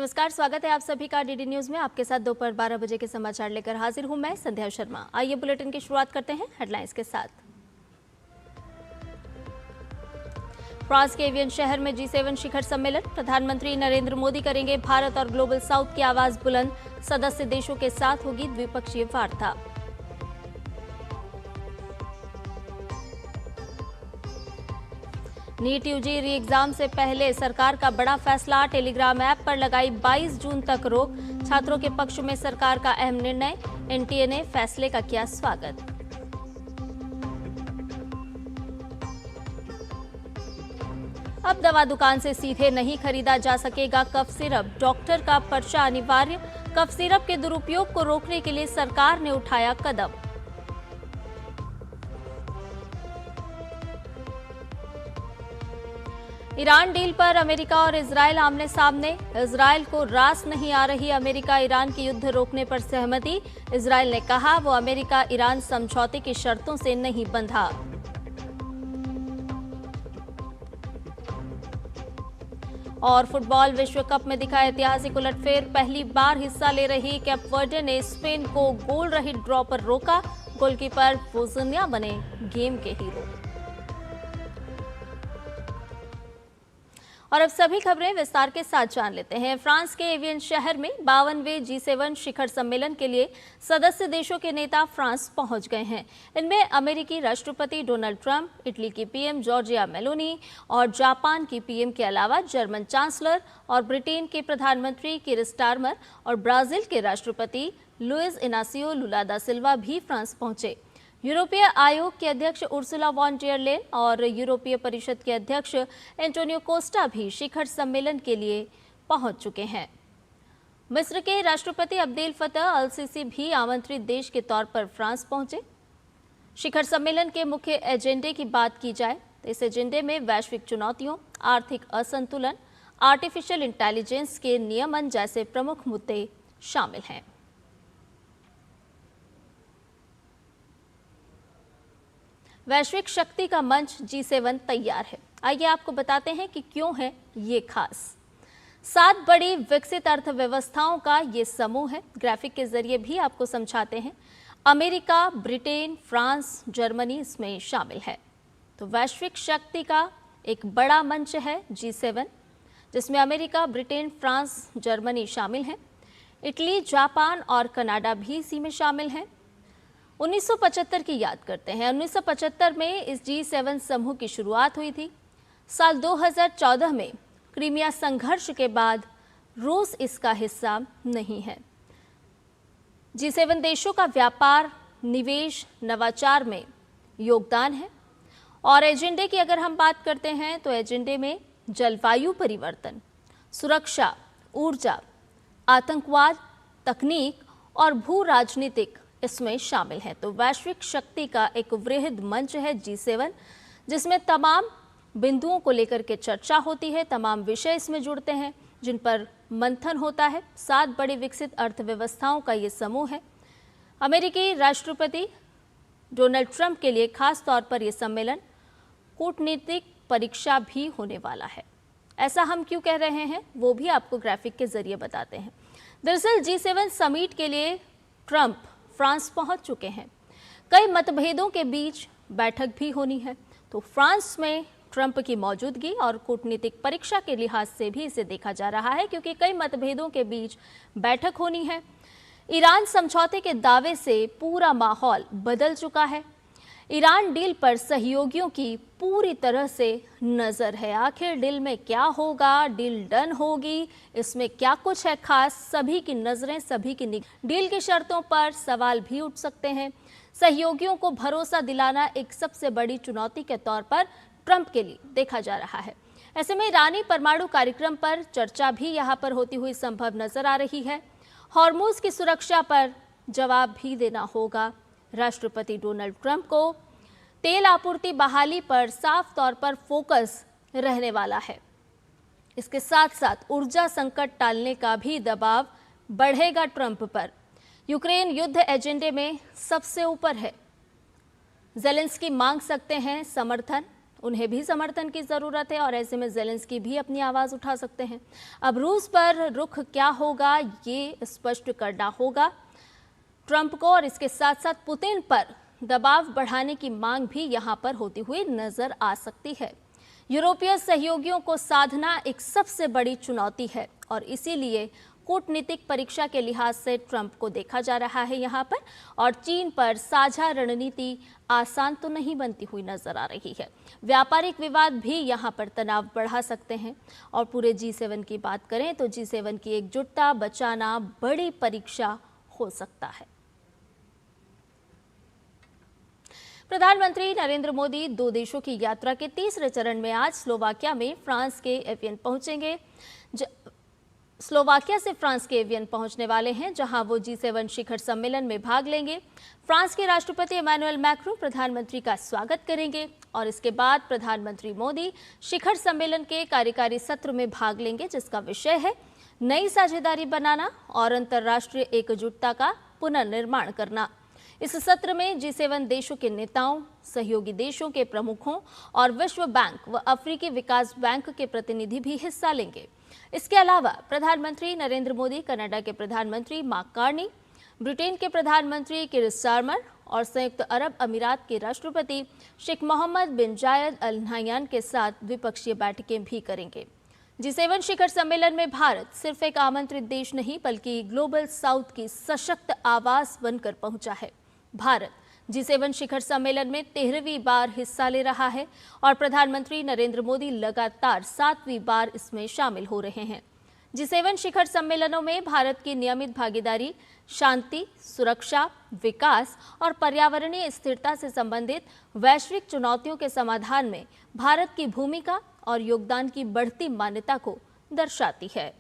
नमस्कार, स्वागत है आप सभी का डीडी न्यूज में। आपके साथ दोपहर 12 बजे के समाचार लेकर हाजिर हूं मैं संध्या शर्मा। आइए बुलेटिन की शुरुआत करते हैं हेडलाइंस के साथ। फ्रांस के एवियन शहर में G7 शिखर सम्मेलन, प्रधानमंत्री नरेंद्र मोदी करेंगे भारत और ग्लोबल साउथ की आवाज बुलंद, सदस्य देशों के साथ होगी द्विपक्षीय वार्ता। नीट यूजी री एग्जाम से पहले सरकार का बड़ा फैसला, टेलीग्राम ऐप पर लगाई 22 जून तक रोक, छात्रों के पक्ष में सरकार का अहम निर्णय, एनटीए ने फैसले का किया स्वागत। अब दवा दुकान से सीधे नहीं खरीदा जा सकेगा कफ सिरप, डॉक्टर का पर्चा अनिवार्य, कफ सिरप के दुरुपयोग को रोकने के लिए सरकार ने उठाया कदम। ईरान डील पर अमेरिका और इजरायल आमने सामने, इजरायल को रास नहीं आ रही अमेरिका ईरान की युद्ध रोकने पर सहमति, इजरायल ने कहा वो अमेरिका ईरान समझौते की शर्तों से नहीं बंधा। और फुटबॉल विश्व कप में दिखा ऐतिहासिक उलटफेर, पहली बार हिस्सा ले रही कैप वर्डे ने स्पेन को गोल रहित ड्रॉ पर रोका, गोलकीपर फोजनिया बने गेम के हीरो। और अब सभी खबरें विस्तार के साथ जान लेते हैं। फ्रांस के एवियन शहर में 52वें G7 शिखर सम्मेलन के लिए सदस्य देशों के नेता फ्रांस पहुंच गए हैं। इनमें अमेरिकी राष्ट्रपति डोनाल्ड ट्रंप, इटली की पीएम जॉर्जिया मेलोनी और जापान की पीएम के अलावा जर्मन चांसलर और ब्रिटेन के प्रधानमंत्री कीर स्टारमर और ब्राजील के राष्ट्रपति लुइस इनासियो लुला दा सिल्वा भी फ्रांस पहुंचे। यूरोपीय आयोग के अध्यक्ष उर्सुला वॉन डेर लेyen और यूरोपीय परिषद के अध्यक्ष एंटोनियो कोस्टा भी शिखर सम्मेलन के लिए पहुंच चुके हैं। मिस्र के राष्ट्रपति अब्देल फतह अल सीसी भी आमंत्रित देश के तौर पर फ्रांस पहुंचे। शिखर सम्मेलन के मुख्य एजेंडे की बात की जाए तो इस एजेंडे में वैश्विक चुनौतियों, आर्थिक असंतुलन, आर्टिफिशियल इंटेलिजेंस के नियमन जैसे प्रमुख मुद्दे शामिल हैं। वैश्विक शक्ति का मंच G7 तैयार है। आइए आपको बताते हैं कि क्यों है ये खास। 7 बड़ी विकसित अर्थव्यवस्थाओं का ये समूह है। ग्राफिक के जरिए भी आपको समझाते हैं। अमेरिका, ब्रिटेन, फ्रांस, जर्मनी इसमें शामिल है। तो वैश्विक शक्ति का एक बड़ा मंच है G7, जिसमें अमेरिका, ब्रिटेन, फ्रांस, जर्मनी शामिल हैं। इटली, जापान और कनाडा भी इसी में शामिल हैं। 1975 की याद करते हैं। 1975 में इस G7 समूह की शुरुआत हुई थी। साल 2014 में क्रीमिया संघर्ष के बाद रूस इसका हिस्सा नहीं है। G7 देशों का व्यापार, निवेश, नवाचार में योगदान है। और एजेंडे की अगर हम बात करते हैं तो एजेंडे में जलवायु परिवर्तन, सुरक्षा, ऊर्जा, आतंकवाद, तकनीक और भू राजनीतिक इसमें शामिल है। तो वैश्विक शक्ति का एक वृहद मंच है G7, जिसमें तमाम बिंदुओं को लेकर के चर्चा होती है, तमाम विषय इसमें जुड़ते हैं जिन पर मंथन होता है। 7 बड़ी विकसित अर्थव्यवस्थाओं का ये समूह है। अमेरिकी राष्ट्रपति डोनाल्ड ट्रंप के लिए खास तौर पर यह सम्मेलन कूटनीतिक परीक्षा भी होने वाला है। ऐसा हम क्यों कह रहे हैं वो भी आपको ग्राफिक के जरिए बताते हैं। दरअसल G7 समिट के लिए ट्रंप फ्रांस पहुंच चुके हैं। कई मतभेदों के बीच बैठक भी होनी है। तो फ्रांस में ट्रंप की मौजूदगी और कूटनीतिक परीक्षा के लिहाज से भी इसे देखा जा रहा है, क्योंकि कई मतभेदों के बीच बैठक होनी है। ईरान समझौते के दावे से पूरा माहौल बदल चुका है। ईरान डील पर सहयोगियों की पूरी तरह से नजर है। आखिर डील में क्या होगा, डील डन होगी, इसमें क्या कुछ है खास, सभी की नजरें, सभी की निगाह। डील की शर्तों पर सवाल भी उठ सकते हैं। सहयोगियों को भरोसा दिलाना एक सबसे बड़ी चुनौती के तौर पर ट्रंप के लिए देखा जा रहा है। ऐसे में ईरानी परमाणु कार्यक्रम पर चर्चा भी यहाँ पर होती हुई संभव नजर आ रही है। हॉर्मुज की सुरक्षा पर जवाब भी देना होगा। राष्ट्रपति डोनाल्ड ट्रंप को तेल आपूर्ति बहाली पर साफ तौर पर फोकस रहने वाला है। इसके साथ साथ ऊर्जा संकट टालने का भी दबाव बढ़ेगा ट्रंप पर। यूक्रेन युद्ध एजेंडे में सबसे ऊपर है। ज़ेलेंस्की मांग सकते हैं समर्थन उन्हें भी समर्थन की जरूरत है और ऐसे में ज़ेलेंस्की भी अपनी आवाज उठा सकते हैं। अब रूस पर रुख क्या होगा ये स्पष्ट करना होगा ट्रंप को, और इसके साथ साथ पुतिन पर दबाव बढ़ाने की मांग भी यहां पर होती हुई नजर आ सकती है। यूरोपीय सहयोगियों को साधना एक सबसे बड़ी चुनौती है और इसीलिए कूटनीतिक परीक्षा के लिहाज से ट्रंप को देखा जा रहा है यहाँ पर, और चीन पर साझा रणनीति आसान तो नहीं बनती हुई नजर आ रही है। व्यापारिक विवाद भी यहाँ पर तनाव बढ़ा सकते हैं। और पूरे G7 की बात करें तो G7 की एकजुटता बचाना बड़ी परीक्षा हो सकता है। प्रधानमंत्री नरेंद्र मोदी 2 देशों की यात्रा के तीसरे चरण में आज स्लोवाकिया में फ्रांस के एवियन पहुंचेंगे। स्लोवाकिया से फ्रांस के एवियन पहुंचने वाले हैं, जहां वो G7 शिखर सम्मेलन में भाग लेंगे। फ्रांस के राष्ट्रपति इमैनुअल मैक्रों प्रधानमंत्री का स्वागत करेंगे और इसके बाद प्रधानमंत्री मोदी शिखर सम्मेलन के कार्यकारी सत्र में भाग लेंगे, जिसका विषय है नई साझेदारी बनाना और अंतर्राष्ट्रीय एकजुटता का पुनर्निर्माण करना। इस सत्र में G7 देशों के नेताओं, सहयोगी देशों के प्रमुखों और विश्व बैंक व अफ्रीकी विकास बैंक के प्रतिनिधि भी हिस्सा लेंगे। इसके अलावा प्रधानमंत्री नरेंद्र मोदी कनाडा के प्रधानमंत्री मार्क कार्नी, ब्रिटेन के प्रधानमंत्री कीर स्टारमर और संयुक्त अरब अमीरात के राष्ट्रपति शेख मोहम्मद बिन जायद अल नहयान के साथ द्विपक्षीय बैठकें भी करेंगे। G7 शिखर सम्मेलन में भारत सिर्फ एक आमंत्रित देश नहीं बल्कि ग्लोबल साउथ की सशक्त आवाज बनकर पहुंचा है। भारत G7 शिखर सम्मेलन में 13वीं बार हिस्सा ले रहा है और प्रधानमंत्री नरेंद्र मोदी लगातार 7वीं बार इसमें शामिल हो रहे हैं। G7 शिखर सम्मेलनों में भारत की नियमित भागीदारी शांति, सुरक्षा, विकास और पर्यावरणीय स्थिरता से संबंधित वैश्विक चुनौतियों के समाधान में भारत की भूमिका और योगदान की बढ़ती मान्यता को दर्शाती है।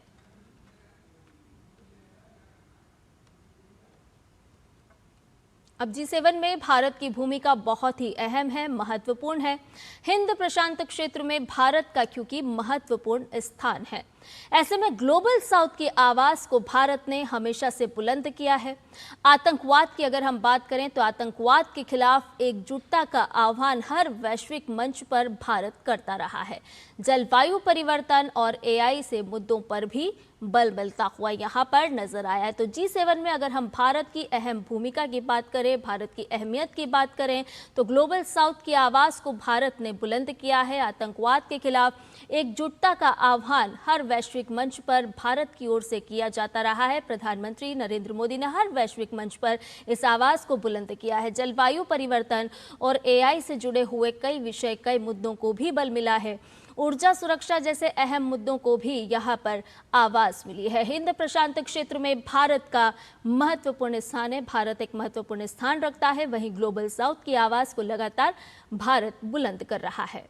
अब G7 में भारत की भूमिका बहुत ही अहम है, महत्वपूर्ण है। हिंद प्रशांत क्षेत्र में भारत का क्योंकि महत्वपूर्ण स्थान है। ऐसे में ग्लोबल साउथ की आवाज को भारत ने हमेशा से बुलंद किया है। आतंकवाद की अगर हम बात करें तो आतंकवाद के खिलाफ एकजुटता का आह्वान हर वैश्विक मंच पर भारत करता रहा है। जलवायु परिवर्तन और AI से मुद्दों पर भी बल मिलता हुआ यहाँ पर नजर आया है। तो G7 में अगर हम भारत की अहम भूमिका की बात करें, भारत की अहमियत की बात करें, तो ग्लोबल साउथ की आवाज को भारत ने बुलंद किया है। आतंकवाद के खिलाफ एकजुटता का आह्वान हर वैश्विक मंच पर भारत की ओर से किया जाता रहा है। प्रधानमंत्री नरेंद्र मोदी ने हर वैश्विक मंच पर इस आवाज को बुलंद किया है। जलवायु परिवर्तन और AI से जुड़े हुए कई विषय, कई मुद्दों को भी बल मिला है। ऊर्जा सुरक्षा जैसे अहम मुद्दों को भी यहाँ पर आवाज मिली है। हिंद प्रशांत क्षेत्र में भारत का महत्वपूर्ण स्थान है, भारत एक महत्वपूर्ण स्थान रखता है। वहीं ग्लोबल साउथ की आवाज को लगातार भारत बुलंद कर रहा है।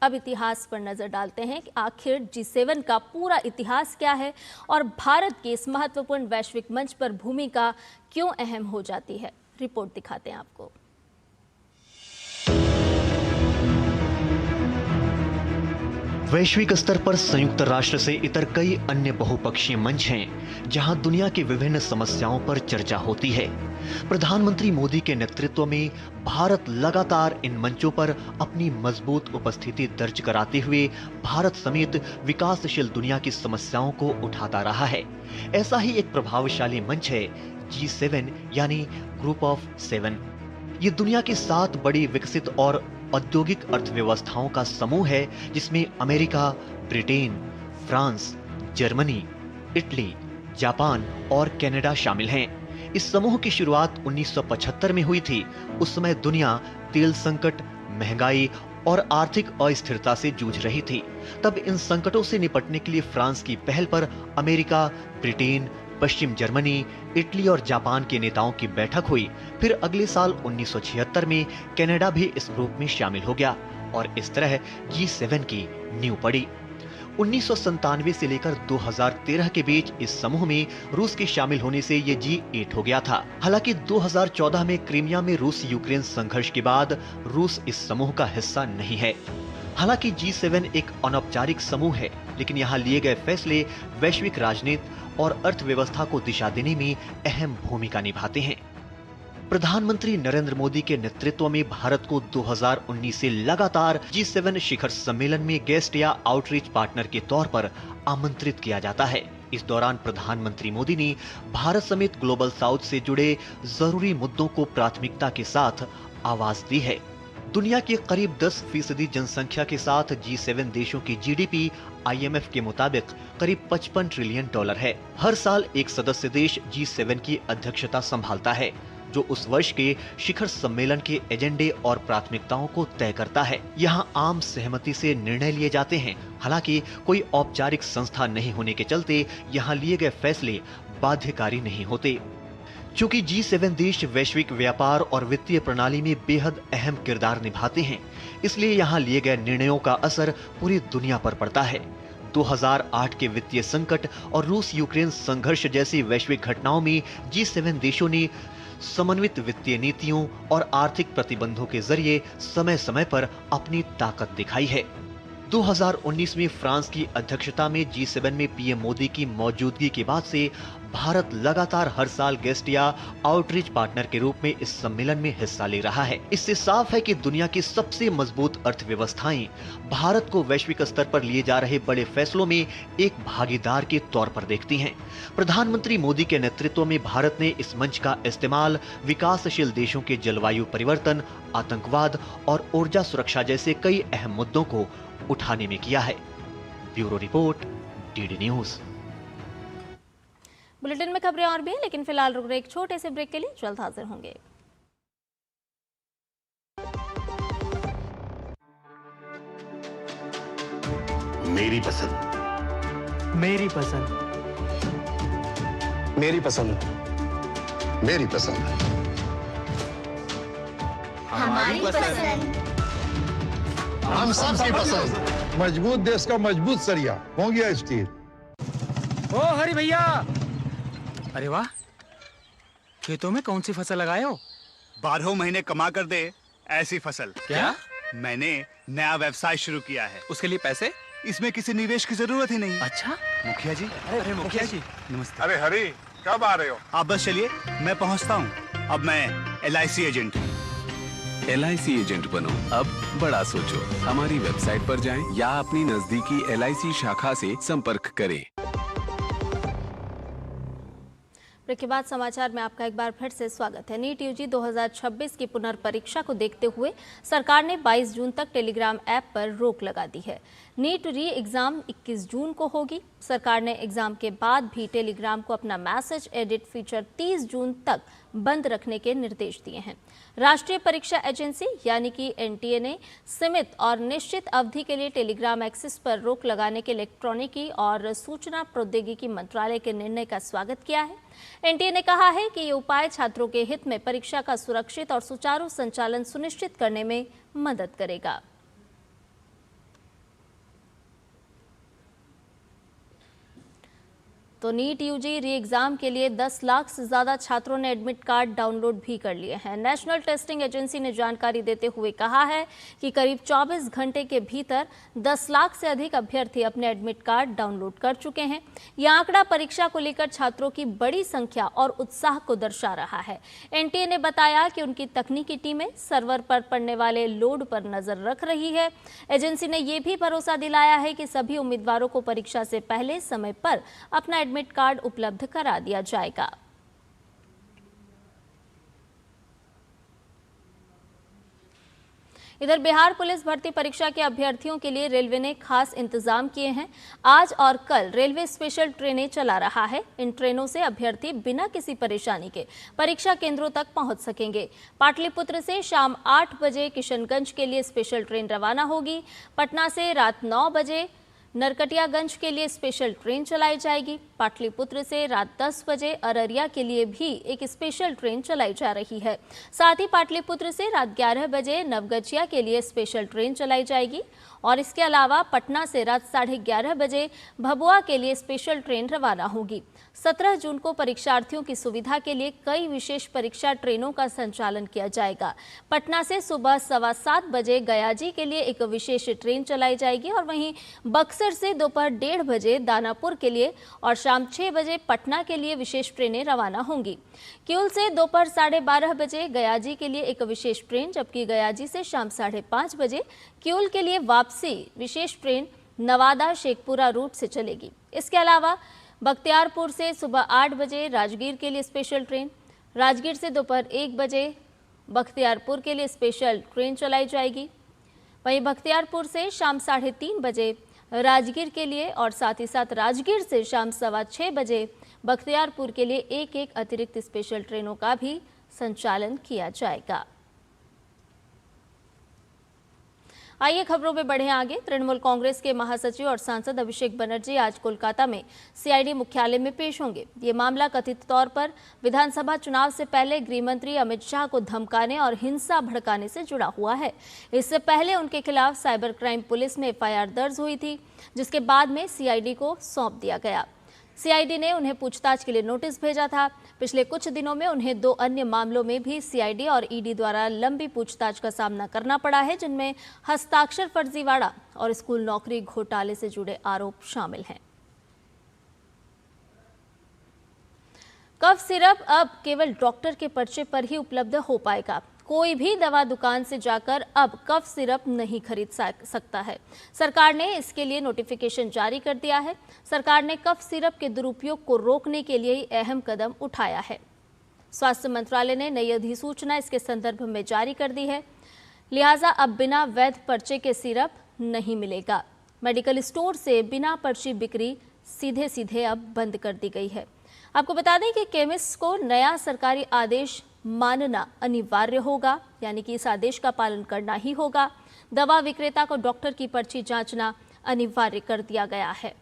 अब इतिहास पर नजर डालते हैं कि आखिर G7 का पूरा इतिहास क्या है और भारत की इस महत्वपूर्ण वैश्विक मंच पर भूमिका क्यों अहम हो जाती है। रिपोर्ट दिखाते हैं आपको। वैश्विक स्तर पर संयुक्त राष्ट्र से इतर कई अन्य बहुपक्षीय मंच हैं जहां दुनिया की विभिन्न समस्याओं पर चर्चा होती है। प्रधानमंत्री मोदी के नेतृत्व में भारत लगातार इन मंचों पर अपनी मजबूत उपस्थिति दर्ज कराते हुए भारत समेत विकासशील दुनिया की समस्याओं को उठाता रहा है। ऐसा ही एक प्रभावशाली मंच है G7 यानी ग्रुप ऑफ 7। ये दुनिया की 7 बड़ी विकसित और औद्योगिक अर्थव्यवस्थाओं का समूह है, जिसमें America, Britain, France, Germany, Italy, Japan और कनाडा शामिल हैं। इस समूह की शुरुआत 1975 में हुई थी। उस समय दुनिया तेल संकट, महंगाई और आर्थिक अस्थिरता से जूझ रही थी। तब इन संकटों से निपटने के लिए फ्रांस की पहल पर अमेरिका, ब्रिटेन, पश्चिम जर्मनी, इटली और जापान के नेताओं की बैठक हुई। फिर अगले साल 1976 में कनाडा भी इस ग्रुप में शामिल हो गया और इस तरह G7 की नींव पड़ी। 1997 से लेकर 2013 के बीच इस समूह में रूस के शामिल होने से ये G8 हो गया था। हालांकि 2014 में क्रीमिया में रूस यूक्रेन संघर्ष के बाद रूस इस समूह का हिस्सा नहीं है। हालांकि G7 एक अनौपचारिक समूह है, लेकिन यहाँ लिए गए फैसले वैश्विक राजनीति और अर्थव्यवस्था को दिशा देने में अहम भूमिका निभाते हैं। प्रधानमंत्री नरेंद्र मोदी के नेतृत्व में भारत को 2019 से लगातार G7 शिखर सम्मेलन में गेस्ट या आउटरीच पार्टनर के तौर पर आमंत्रित किया जाता है। इस दौरान प्रधानमंत्री मोदी ने भारत समेत ग्लोबल साउथ से जुड़े जरूरी मुद्दों को प्राथमिकता के साथ आवाज दी है। दुनिया की करीब 10% जनसंख्या के साथ G7 देशों की जीडीपी IMF के मुताबिक करीब $55 ट्रिलियन है। हर साल एक सदस्य देश G7 की अध्यक्षता संभालता है, जो उस वर्ष के शिखर सम्मेलन के एजेंडे और प्राथमिकताओं को तय करता है। यहाँ आम सहमति से निर्णय लिए जाते हैं। हालांकि कोई औपचारिक संस्था नहीं होने के चलते यहाँ लिए गए फैसले बाध्यकारी नहीं होते। चूंकि G7 देश वैश्विक व्यापार और वित्तीय प्रणाली में बेहद अहम किरदार निभाते हैं, इसलिए यहाँ लिए गए निर्णयों का असर पूरी दुनिया पर पड़ता है। 2008 के वित्तीय संकट और रूस यूक्रेन संघर्ष जैसी वैश्विक घटनाओं में G7 देशों ने समन्वित वित्तीय नीतियों और आर्थिक प्रतिबंधों के जरिए समय समय पर अपनी ताकत दिखाई है। 2019 में फ्रांस की अध्यक्षता में G7 में पीएम मोदी की मौजूदगी के बाद से भारत लगातार हर साल गेस्ट या आउटरीच पार्टनर के रूप में इस सम्मेलन में हिस्सा ले रहा है। इससे साफ है कि दुनिया की सबसे मजबूत अर्थव्यवस्थाएं भारत को वैश्विक स्तर पर लिए जा रहे बड़े फैसलों में एक भागीदार के तौर पर देखती हैं। प्रधानमंत्री मोदी के नेतृत्व में भारत ने इस मंच का इस्तेमाल विकासशील देशों के जलवायु परिवर्तन, आतंकवाद और ऊर्जा सुरक्षा जैसे कई अहम मुद्दों को उठाने में किया है। Bureau report, DD news. Bulletin में खबरें और भी हैं, लेकिन फिलहाल रुक रहे एक छोटे से ब्रेक के लिए। जल्द हाजिर होंगे। मेरी पसंद, मेरी पसंद, मेरी पसंद, मेरी पसंद, हमारी पसंद, हम सबकी पसंद। मजबूत देश का मजबूत सरिया हो गया स्टील। ओ हरी भैया, अरे वाह, खेतों में कौन सी फसल लगाए हो? 12 महीने कमा कर दे ऐसी फसल। क्या? मैंने नया व्यवसाय शुरू किया है। उसके लिए पैसे? इसमें किसी निवेश की जरूरत ही नहीं। अच्छा, मुखिया जी। अरे मुखिया जी, नमस्ते। अरे हरी, कब आ रहे हो? आप बस चलिए, मैं पहुंचता हूं। अब मैं LIC एजेंट हूं। LIC एजेंट बनो, अब बड़ा सोचो। हमारी वेबसाइट पर जाएं या अपनी नजदीकी LIC शाखा से संपर्क करें। ब्रेक के बाद समाचार में आपका एक बार फिर से स्वागत है। नीट UG 2026 की पुनर्परीक्षा को देखते हुए सरकार ने 22 जून तक टेलीग्राम ऐप पर रोक लगा दी है। नीट री एग्जाम 21 जून को होगी। सरकार ने एग्जाम के बाद भी टेलीग्राम को अपना मैसेज एडिट फीचर 30 जून तक बंद रखने के निर्देश दिए हैं। राष्ट्रीय परीक्षा एजेंसी यानी कि NTA ने सीमित और निश्चित अवधि के लिए टेलीग्राम एक्सेस पर रोक लगाने के इलेक्ट्रॉनिकी और सूचना प्रौद्योगिकी मंत्रालय के निर्णय का स्वागत किया है। NTA ने कहा है कि ये उपाय छात्रों के हित में परीक्षा का सुरक्षित और सुचारू संचालन सुनिश्चित करने में मदद करेगा। तो नीट UG री एग्जाम के लिए 10 लाख से ज्यादा छात्रों ने एडमिट कार्ड डाउनलोड भी कर लिए हैं। नेशनल टेस्टिंग एजेंसी ने जानकारी देते हुए कहा है कि करीब 24 घंटे के भीतर 10 लाख से अधिक अभ्यर्थी अपने एडमिट कार्ड डाउनलोड कर चुके हैं। यह आंकड़ा परीक्षा को लेकर छात्रों की बड़ी संख्या और उत्साह को दर्शा रहा है। NTA ने बताया कि उनकी तकनीकी टीमें सर्वर पर पड़ने वाले लोड पर नजर रख रही है। एजेंसी ने यह भी भरोसा दिलाया है कि सभी उम्मीदवारों को परीक्षा से पहले समय पर अपना एडमिट कार्ड उपलब्ध करा दिया जाएगा। इधर बिहार पुलिस भर्ती परीक्षा के अभ्यर्थियों के लिए रेलवे ने खास इंतजाम किए हैं। आज और कल रेलवे स्पेशल ट्रेनें चला रहा है। इन ट्रेनों से अभ्यर्थी बिना किसी परेशानी के परीक्षा केंद्रों तक पहुंच सकेंगे। पाटलिपुत्र से शाम 8 बजे किशनगंज के लिए स्पेशल ट्रेन रवाना होगी। पटना से रात 9 बजे नरकटियागंज के लिए स्पेशल ट्रेन चलाई जाएगी। पाटलिपुत्र से रात 10 बजे अररिया के लिए भी एक स्पेशल ट्रेन चलाई जा रही है। साथ ही पाटलिपुत्र से रात 11 बजे नवगछिया के लिए स्पेशल ट्रेन चलाई जाएगी और इसके अलावा पटना से रात 11:30 बजे भभुआ के लिए स्पेशल ट्रेन रवाना होगी। 17 जून को परीक्षार्थियों की सुविधा के लिए कई विशेष परीक्षा ट्रेनों का संचालन किया जाएगा। पटना से सुबह 7:15 बजे गयाजी के लिए एक विशेष ट्रेन चलाई जाएगी और वहीं बक्सर अमृतसर से दोपहर 1:30 बजे दानापुर के लिए और शाम 6 बजे पटना के लिए विशेष ट्रेनें रवाना होंगी। किऊल से दोपहर 12:30 बजे गयाजी के लिए एक विशेष ट्रेन, जबकि गयाजी से शाम 5:30 बजे किऊल के लिए वापसी विशेष ट्रेन नवादा शेखपुरा रूट से चलेगी। इसके अलावा बख्तियारपुर से सुबह 8 बजे राजगीर के लिए स्पेशल ट्रेन, राजगीर से दोपहर 1 बजे बख्तियारपुर के लिए स्पेशल ट्रेन चलाई जाएगी। वहीं बख्तियारपुर से शाम 3:30 बजे राजगीर के लिए और साथ ही साथ राजगीर से शाम 6:15 बजे बख्तियारपुर के लिए एक अतिरिक्त स्पेशल ट्रेनों का भी संचालन किया जाएगा। आइए खबरों में बढ़े आगे। तृणमूल कांग्रेस के महासचिव और सांसद अभिषेक बनर्जी आज कोलकाता में सीआईडी मुख्यालय में पेश होंगे। ये मामला कथित तौर पर विधानसभा चुनाव से पहले गृह मंत्री अमित शाह को धमकाने और हिंसा भड़काने से जुड़ा हुआ है। इससे पहले उनके खिलाफ साइबर क्राइम पुलिस में एफआईआर दर्ज हुई थी, जिसके बाद में सीआईडी को सौंप दिया गया। सीआईडी ने उन्हें पूछताछ के लिए नोटिस भेजा था। पिछले कुछ दिनों में उन्हें 2 अन्य मामलों में भी सीआईडी और ईडी द्वारा लंबी पूछताछ का सामना करना पड़ा है, जिनमें हस्ताक्षर फर्जीवाड़ा और स्कूल नौकरी घोटाले से जुड़े आरोप शामिल हैं। कफ सिरप अब केवल डॉक्टर के पर्चे पर ही उपलब्ध हो पाएगा। कोई भी दवा दुकान से जाकर अब कफ सिरप नहीं खरीद सकता है। सरकार ने इसके लिए नोटिफिकेशन जारी कर दिया है। सरकार ने कफ सिरप के दुरुपयोग को रोकने के लिए अहम कदम उठाया है। स्वास्थ्य मंत्रालय ने नई अधिसूचना इसके संदर्भ में जारी कर दी है। लिहाजा अब बिना वैध पर्चे के सिरप नहीं मिलेगा। मेडिकल स्टोर से बिना पर्ची बिक्री सीधे अब बंद कर दी गई है। आपको बता दें कि केमिस्ट को नया सरकारी आदेश मानना अनिवार्य होगा, यानी कि इस आदेश का पालन करना ही होगा। दवा विक्रेता को डॉक्टर की पर्ची जांचना अनिवार्य कर दिया गया है।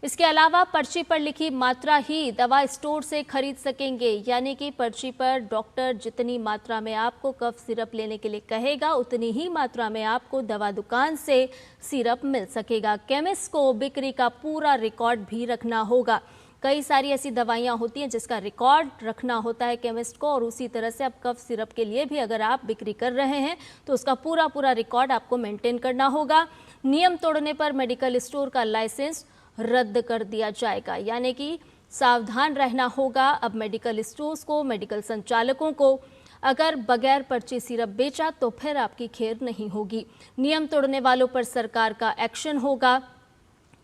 इसके अलावा पर्ची पर लिखी मात्रा ही दवा स्टोर से खरीद सकेंगे, यानी कि पर्ची पर डॉक्टर जितनी मात्रा में आपको कफ सिरप लेने के लिए कहेगा, उतनी ही मात्रा में आपको दवा दुकान से सिरप मिल सकेगा। केमिस्ट को बिक्री का पूरा रिकॉर्ड भी रखना होगा। कई सारी ऐसी दवाइयाँ होती हैं जिसका रिकॉर्ड रखना होता है केमिस्ट को, और उसी तरह से अब कफ सिरप के लिए भी अगर आप बिक्री कर रहे हैं तो उसका पूरा रिकॉर्ड आपको मेंटेन करना होगा। नियम तोड़ने पर मेडिकल स्टोर का लाइसेंस रद्द कर दिया जाएगा, यानी कि सावधान रहना होगा अब मेडिकल स्टोर्स को, मेडिकल संचालकों को। अगर बगैर पर्ची सिरप बेचा तो फिर आपकी खैर नहीं होगी। नियम तोड़ने वालों पर सरकार का एक्शन होगा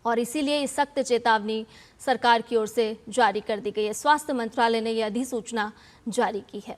और इसीलिए इस सख्त चेतावनी सरकार की ओर से जारी कर दी गई है। स्वास्थ्य मंत्रालय ने यह अधिसूचना जारी की है।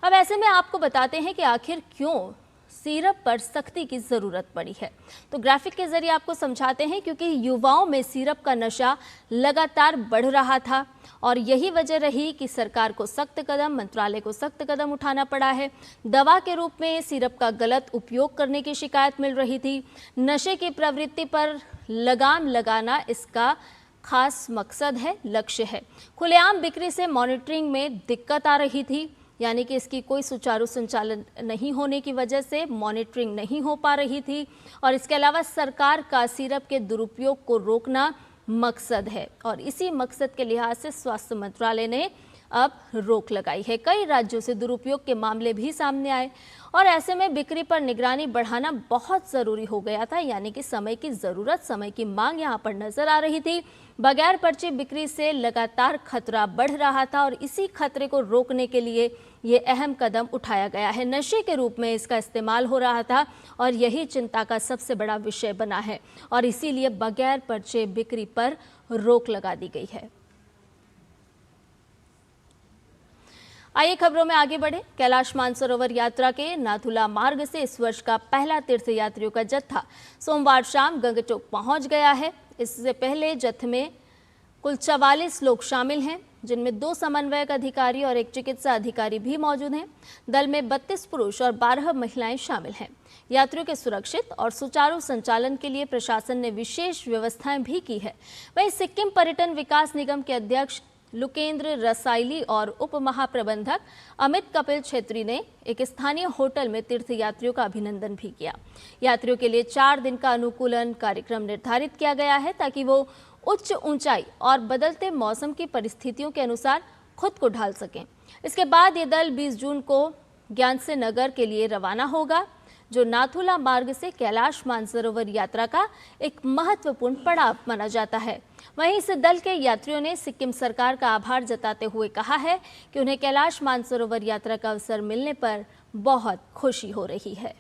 अब ऐसे में आपको बताते हैं कि आखिर क्यों सिरप पर सख्ती की जरूरत पड़ी है। तो ग्राफिक के जरिए आपको समझाते हैं, क्योंकि युवाओं में सिरप का नशा लगातार बढ़ रहा था और यही वजह रही कि सरकार को सख्त कदम, मंत्रालय को सख्त कदम उठाना पड़ा है। दवा के रूप में सिरप का गलत उपयोग करने की शिकायत मिल रही थी। नशे की प्रवृत्ति पर लगाम लगाना इसका खास मकसद है, लक्ष्य है। खुलेआम बिक्री से मॉनिटरिंग में दिक्कत आ रही थी, यानी कि इसकी कोई सुचारू संचालन नहीं होने की वजह से मॉनिटरिंग नहीं हो पा रही थी। और इसके अलावा सरकार का सिरप के दुरुपयोग को रोकना मकसद है और इसी मकसद के लिहाज से स्वास्थ्य मंत्रालय ने अब रोक लगाई है। कई राज्यों से दुरुपयोग के मामले भी सामने आए और ऐसे में बिक्री पर निगरानी बढ़ाना बहुत ज़रूरी हो गया था, यानी कि समय की ज़रूरत, समय की मांग यहाँ पर नजर आ रही थी। बगैर पर्ची बिक्री से लगातार खतरा बढ़ रहा था और इसी खतरे को रोकने के लिए ये अहम कदम उठाया गया है। नशे के रूप में इसका इस्तेमाल हो रहा था और यही चिंता का सबसे बड़ा विषय बना है और इसीलिए बगैर पर्चे बिक्री पर रोक लगा दी गई है। आइए खबरों में आगे बढ़े। कैलाश मानसरोवर यात्रा के नाथुला मार्ग से इस वर्ष का पहला तीर्थ यात्रियों का जत्था सोमवार शाम गंगटोक पहुंच गया है। इससे पहले जत्थे में कुल 44 लोग शामिल हैं, जिनमें 2 समन्वयक अधिकारी और 1 चिकित्सा अधिकारी भी मौजूद हैं। दल में 32 पुरुष और 12 महिलाएं शामिल हैं। यात्रियों के सुरक्षित और सुचारू संचालन के लिए प्रशासन ने विशेष व्यवस्थाएं भी की है। वहीं सिक्किम पर्यटन विकास निगम के अध्यक्ष लुकेंद्र रसाइली और उप महाप्रबंधक अमित कपिल छेत्री ने एक स्थानीय होटल में तीर्थ यात्रियों का अभिनंदन भी किया। यात्रियों के लिए 4 दिन का अनुकूलन कार्यक्रम निर्धारित किया गया है ताकि वो उच्च ऊंचाई और बदलते मौसम की परिस्थितियों के अनुसार खुद को ढाल सकें। इसके बाद ये दल 20 जून को ज्ञानसे नगर के लिए रवाना होगा, जो नाथुला मार्ग से कैलाश मानसरोवर यात्रा का एक महत्वपूर्ण पड़ाव माना जाता है। वहीं इस दल के यात्रियों ने सिक्किम सरकार का आभार जताते हुए कहा है कि उन्हें कैलाश मानसरोवर यात्रा का अवसर मिलने पर बहुत खुशी हो रही है।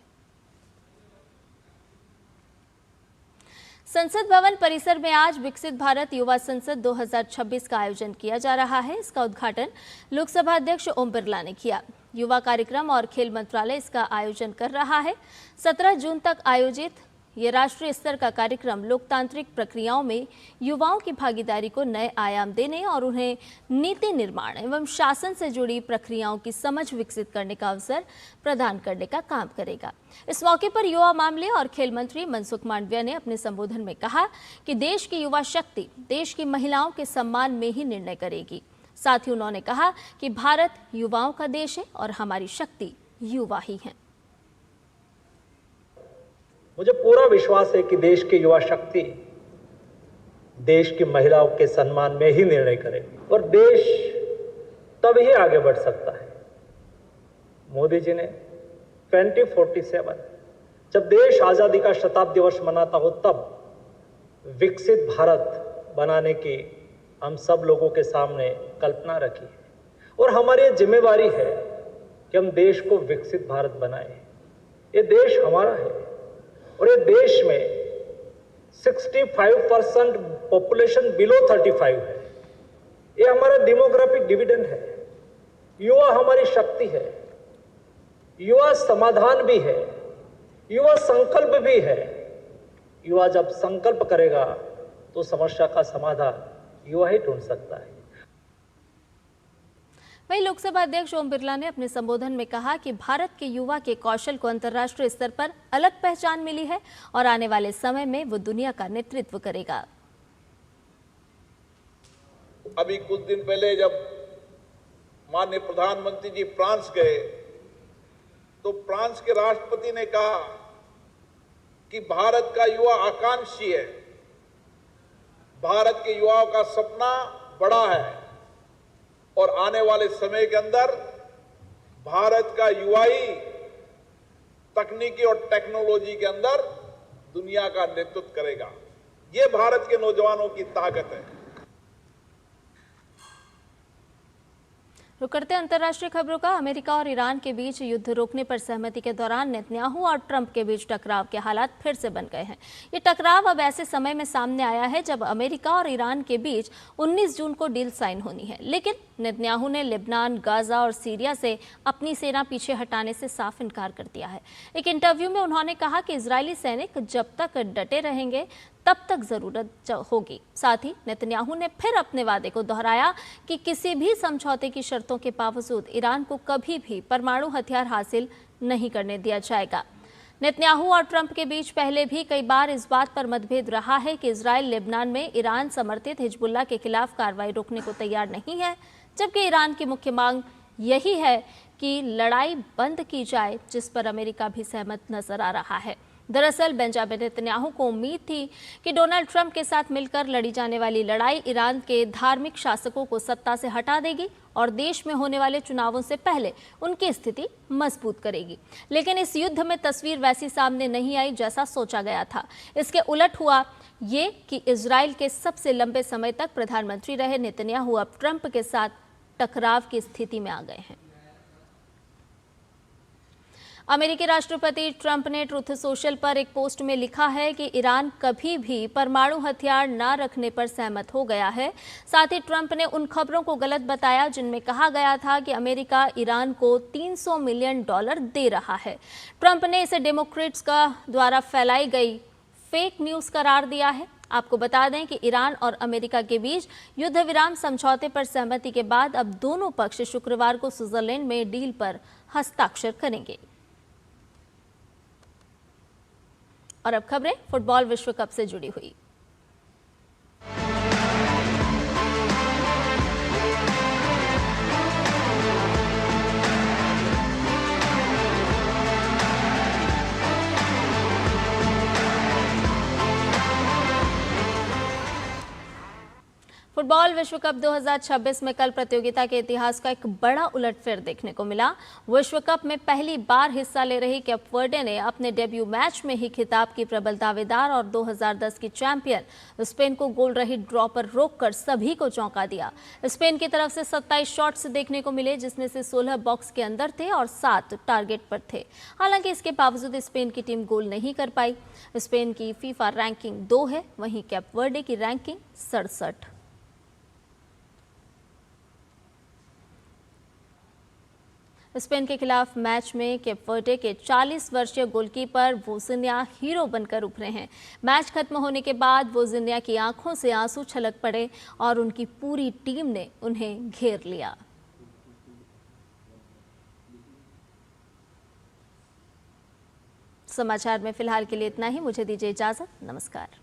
संसद भवन परिसर में आज विकसित भारत युवा संसद 2026 का आयोजन किया जा रहा है। इसका उद्घाटन लोकसभा अध्यक्ष ओम बिरला ने किया। युवा कार्यक्रम और खेल मंत्रालय इसका आयोजन कर रहा है। 17 जून तक आयोजित ये राष्ट्रीय स्तर का कार्यक्रम लोकतांत्रिक प्रक्रियाओं में युवाओं की भागीदारी को नए आयाम देने और उन्हें नीति निर्माण एवं शासन से जुड़ी प्रक्रियाओं की समझ विकसित करने का अवसर प्रदान करने का काम करेगा। इस मौके पर युवा मामले और खेल मंत्री मनसुख मांडविया ने अपने संबोधन में कहा कि देश की युवा शक्ति देश की महिलाओं के सम्मान में ही निर्णय करेगी। साथ ही उन्होंने कहा कि भारत युवाओं का देश है और हमारी शक्ति युवा ही है। मुझे पूरा विश्वास है कि देश की युवा शक्ति देश की महिलाओं के सम्मान में ही निर्णय करेगी और देश तभी आगे बढ़ सकता है। मोदी जी ने 2047 जब देश आजादी का शताब्दी वर्ष मनाता हो तब विकसित भारत बनाने की हम सब लोगों के सामने कल्पना रखी है और हमारी जिम्मेवारी है कि हम देश को विकसित भारत बनाएं। ये देश हमारा है और ये देश में 65% पॉपुलेशन बिलो 35 है। ये हमारा डेमोग्राफिक डिविडेंड है। युवा हमारी शक्ति है, युवा समाधान भी है, युवा संकल्प भी है। युवा जब संकल्प करेगा तो समस्या का समाधान युवा ही ढूंढ सकता है। वहीं लोकसभा अध्यक्ष ओम बिरला ने अपने संबोधन में कहा कि भारत के युवा के कौशल को अंतर्राष्ट्रीय स्तर पर अलग पहचान मिली है और आने वाले समय में वो दुनिया का नेतृत्व करेगा। अभी कुछ दिन पहले जब माननीय प्रधानमंत्री जी फ्रांस गए तो फ्रांस के राष्ट्रपति ने कहा कि भारत का युवा आकांक्षी है, भारत के युवाओं का सपना बड़ा है और आने वाले समय के अंदर भारत का युवा ही तकनीकी और टेक्नोलॉजी के अंदर दुनिया का नेतृत्व करेगा। ये भारत के नौजवानों की ताकत है। रुक करते अंतर्राष्ट्रीय खबरों का। अमेरिका और ईरान के बीच युद्ध रोकने पर सहमति के दौरान नेतन्याहू और ट्रंप के बीच टकराव के हालात फिर से बन गए हैं। ये टकराव अब ऐसे समय में सामने आया है जब अमेरिका और ईरान के बीच 19 जून को डील साइन होनी है, लेकिन नेतन्याहू ने लेबनान, गाजा और सीरिया से अपनी सेना पीछे हटाने से साफ इनकार कर दिया है। एक इंटरव्यू में उन्होंने कहा कि इजरायली सैनिक जब तक डटे रहेंगे तब तक जरूरत होगी। साथ ही नेतन्याहू ने फिर अपने वादे को दोहराया कि किसी भी समझौते की शर्तों के बावजूद ईरान को कभी भी परमाणु हथियार हासिल नहीं करने दिया जाएगा। नेतन्याहू और ट्रंप के बीच पहले भी कई बार इस बात पर मतभेद रहा है कि इजरायल लेबनान में ईरान समर्थित हिजबुल्लाह के खिलाफ कार्रवाई रोकने को तैयार नहीं है, जबकि ईरान की मुख्य मांग यही है कि लड़ाई बंद की जाए, जिस पर अमेरिका भी सहमत नजर आ रहा है। दरअसल बेंजामिन नेतन्याहू को उम्मीद थी कि डोनाल्ड ट्रंप के साथ मिलकर लड़ी जाने वाली लड़ाई ईरान के धार्मिक शासकों को सत्ता से हटा देगी और देश में होने वाले चुनावों से पहले उनकी स्थिति मजबूत करेगी। लेकिन इस युद्ध में तस्वीर वैसी सामने नहीं आई जैसा सोचा गया था। इसके उलट हुआ ये कि इजराइल के सबसे लंबे समय तक प्रधानमंत्री रहे नेतन्याहू अब ट्रंप के साथ टकराव की स्थिति में आ गए हैं। अमेरिकी राष्ट्रपति ट्रंप ने ट्रुथ सोशल पर एक पोस्ट में लिखा है कि ईरान कभी भी परमाणु हथियार न रखने पर सहमत हो गया है। साथ ही ट्रंप ने उन खबरों को गलत बताया जिनमें कहा गया था कि अमेरिका ईरान को $300 मिलियन दे रहा है। ट्रंप ने इसे डेमोक्रेट्स का द्वारा फैलाई गई फेक न्यूज़ करार दिया है। आपको बता दें कि ईरान और अमेरिका के बीच युद्ध विराम समझौते पर सहमति के बाद अब दोनों पक्ष शुक्रवार को स्विट्जरलैंड में डील पर हस्ताक्षर करेंगे। और अब खबरें फुटबॉल विश्व कप से जुड़ी हुई। फुटबॉल विश्व कप 2026 में कल प्रतियोगिता के इतिहास का एक बड़ा उलटफेर देखने को मिला। विश्व कप में पहली बार हिस्सा ले रही कैप वर्डे ने अपने डेब्यू मैच में ही खिताब की प्रबल दावेदार और 2010 की चैंपियन स्पेन को गोल रही ड्रॉ पर रोककर सभी को चौंका दिया। स्पेन की तरफ से 27 शॉट्स देखने को मिले, जिसमें से 16 बॉक्स के अंदर थे और 7 टारगेट पर थे। हालांकि इसके बावजूद स्पेन की टीम गोल नहीं कर पाई। स्पेन की फीफा रैंकिंग 2 है, वहीं कैप वर्डे की रैंकिंग 67। स्पेन के खिलाफ मैच में केप वर्डे के 40 वर्षीय गोलकीपर वोजिन्या हीरो बनकर उभरे हैं। मैच खत्म होने के बाद वोजिन्या की आंखों से आंसू छलक पड़े और उनकी पूरी टीम ने उन्हें घेर लिया। समाचार में फिलहाल के लिए इतना ही। मुझे दीजिए इजाजत। नमस्कार।